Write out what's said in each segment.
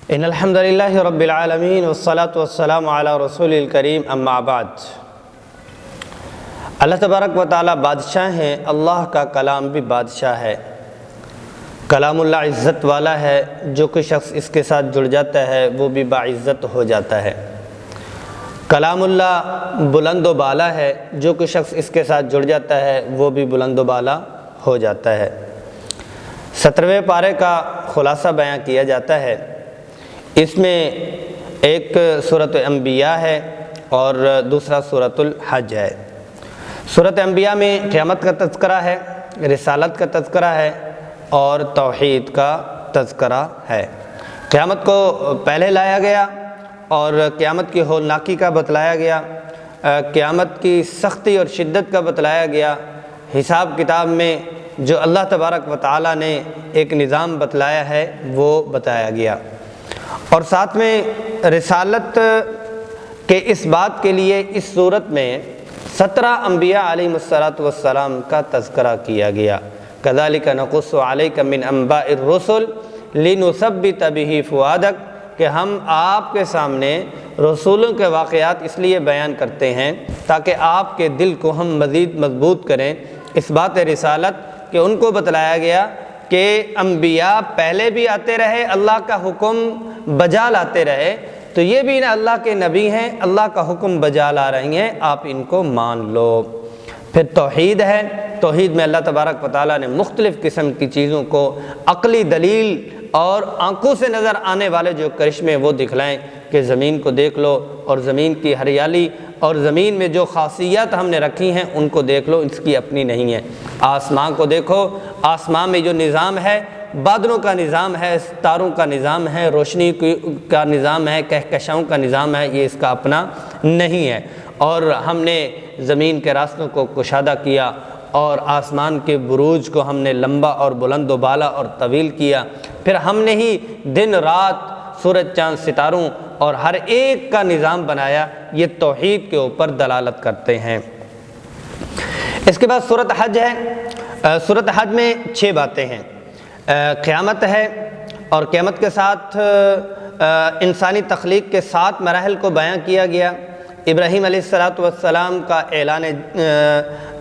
ان الحمد للہ رب العالمین والصلاة والسلام علی رسول الکریم اما بعد۔ اللہ تبارک و تعالیٰ بادشاہ ہیں، اللہ کا کلام بھی بادشاہ ہے۔ کلام اللہ عزت والا ہے، جو کوئی شخص اس کے ساتھ جڑ جاتا ہے وہ بھی باعزت ہو جاتا ہے۔ کلام اللہ بلند و بالا ہے، جو کوئی شخص اس کے ساتھ جڑ جاتا ہے وہ بھی بلند و بالا ہو جاتا ہے۔ 17ویں پارے کا خلاصہ بیان کیا جاتا ہے۔ اس میں ایک سورۃ انبیاء ہے اور دوسرا سورۃ الحج ہے۔ سورۃ انبیاء میں قیامت کا تذکرہ ہے، رسالت کا تذکرہ ہے اور توحید کا تذکرہ ہے۔ قیامت کو پہلے لایا گیا اور قیامت کی ہولناکی کا بتلایا گیا، قیامت کی سختی اور شدت کا بتلایا گیا، حساب کتاب میں جو اللہ تبارک و تعالیٰ نے ایک نظام بتلایا ہے وہ بتایا گیا، اور ساتھ میں رسالت کے اس بات کے لیے اس صورت میں 17 انبیاء علیہ السلام کا تذکرہ کیا گیا۔ کذالک نقص علیک من انباء الرسل لنثبت بہ فؤادک، کہ ہم آپ کے سامنے رسولوں کے واقعات اس لیے بیان کرتے ہیں تاکہ آپ کے دل کو ہم مزید مضبوط کریں۔ اس بات رسالت کہ ان کو بتلایا گیا کہ انبیاء پہلے بھی آتے رہے، اللہ کا حکم بجا لاتے رہے، تو یہ بھی اللہ کے نبی ہیں، اللہ کا حکم بجا لا رہی ہیں، آپ ان کو مان لو۔ پھر توحید ہے، توحید میں اللہ تبارک و تعالیٰ نے مختلف قسم کی چیزوں کو عقلی دلیل اور آنکھوں سے نظر آنے والے جو کرشمے وہ دکھلائیں کہ زمین کو دیکھ لو اور زمین کی ہریالی اور زمین میں جو خاصیات ہم نے رکھی ہیں ان کو دیکھ لو، اس کی اپنی نہیں ہے۔ آسمان کو دیکھو، آسمان میں جو نظام ہے، بادلوں کا نظام ہے، ستاروں کا نظام ہے، روشنی کا نظام ہے، کہکشاؤں کا نظام ہے، یہ اس کا اپنا نہیں ہے۔ اور ہم نے زمین کے راستوں کو کشادہ کیا اور آسمان کے بروج کو ہم نے لمبا اور بلند و بالا اور طویل کیا۔ پھر ہم نے ہی دن رات، سورج چاند ستاروں اور ہر ایک کا نظام بنایا۔ یہ توحید کے اوپر دلالت کرتے ہیں۔ اس کے بعد سورۃ حج ہے۔ سورۃ حج میں 6 باتیں ہیں۔ قیامت ہے، اور قیامت کے ساتھ انسانی تخلیق کے 7 مراحل کو بیان کیا گیا۔ ابراہیم علیہ السلام کا اعلان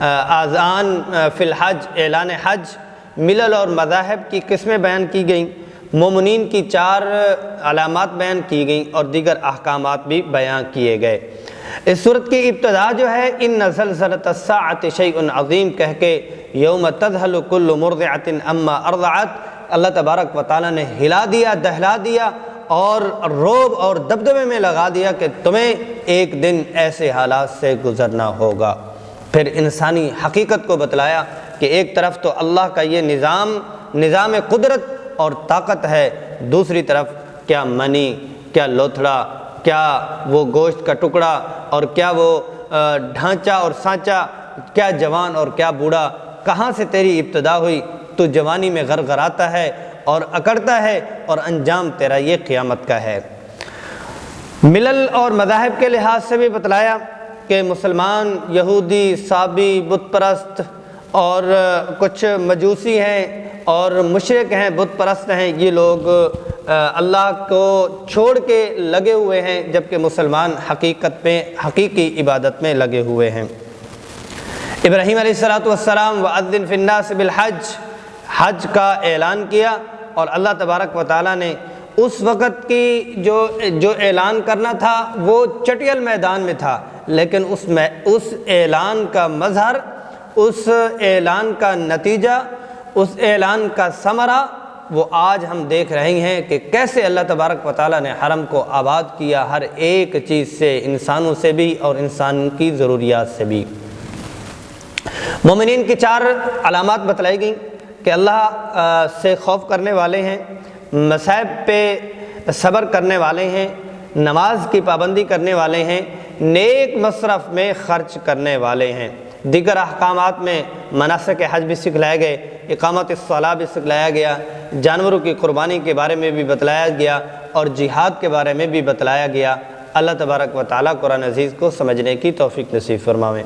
آذان فی الحج، اعلان حج، ملل اور مذاہب کی قسمیں بیان کی گئیں، مومنین کی 4 علامات بیان کی گئیں اور دیگر احکامات بھی بیان کیے گئے۔ اس صورت کی ابتدا جو ہے ان زلزلۃ الساعۃ شیء عظیم کہہ کے یوم تذہل کل مرضعۃ اما ارضعت، اللہ تبارک و تعالیٰ نے ہلا دیا، دہلا دیا اور رعب اور دبدبے میں لگا دیا کہ تمہیں ایک دن ایسے حالات سے گزرنا ہوگا۔ پھر انسانی حقیقت کو بتلایا کہ ایک طرف تو اللہ کا یہ نظام قدرت اور طاقت ہے، دوسری طرف کیا منی، کیا لوتھڑا، کیا وہ گوشت کا ٹکڑا اور کیا وہ ڈھانچہ اور سانچہ، کیا جوان اور کیا بوڑھا، کہاں سے تیری ابتدا ہوئی، تو جوانی میں غرغراتا ہے اور اکڑتا ہے اور انجام تیرا یہ قیامت کا ہے۔ ملل اور مذاہب کے لحاظ سے بھی بتلایا کہ مسلمان، یہودی، صابی، بت پرست اور کچھ مجوسی ہیں اور مشرک ہیں، بت پرست ہیں، یہ لوگ اللہ کو چھوڑ کے لگے ہوئے ہیں، جبکہ مسلمان حقیقت میں حقیقی عبادت میں لگے ہوئے ہیں۔ ابراہیم علیہ السلام وَأَذِّن فِي النَّاسِ بِالْحَجِّ، حج کا اعلان کیا، اور اللہ تبارک و تعالیٰ نے اس وقت کی جو اعلان کرنا تھا وہ چٹیل میدان میں تھا، لیکن اس اعلان کا مظہر، اس اعلان کا نتیجہ، اس اعلان کا ثمرہ وہ آج ہم دیکھ رہے ہیں کہ کیسے اللہ تبارک و تعالیٰ نے حرم کو آباد کیا، ہر ایک چیز سے، انسانوں سے بھی اور انسان کی ضروریات سے بھی۔ مومنین کی 4 علامات بتلائی گئیں کہ اللہ سے خوف کرنے والے ہیں، مصائب پہ صبر کرنے والے ہیں، نماز کی پابندی کرنے والے ہیں، نیک مصرف میں خرچ کرنے والے ہیں۔ دیگر احکامات میں مناسک حج بھی سکھلائے گئے، اقامت الصلاۃ بھی سکھلایا گیا، جانوروں کی قربانی کے بارے میں بھی بتلایا گیا اور جہاد کے بارے میں بھی بتلایا گیا۔ اللہ تبارک و تعالیٰ قرآن عزیز کو سمجھنے کی توفیق نصیب فرمائے۔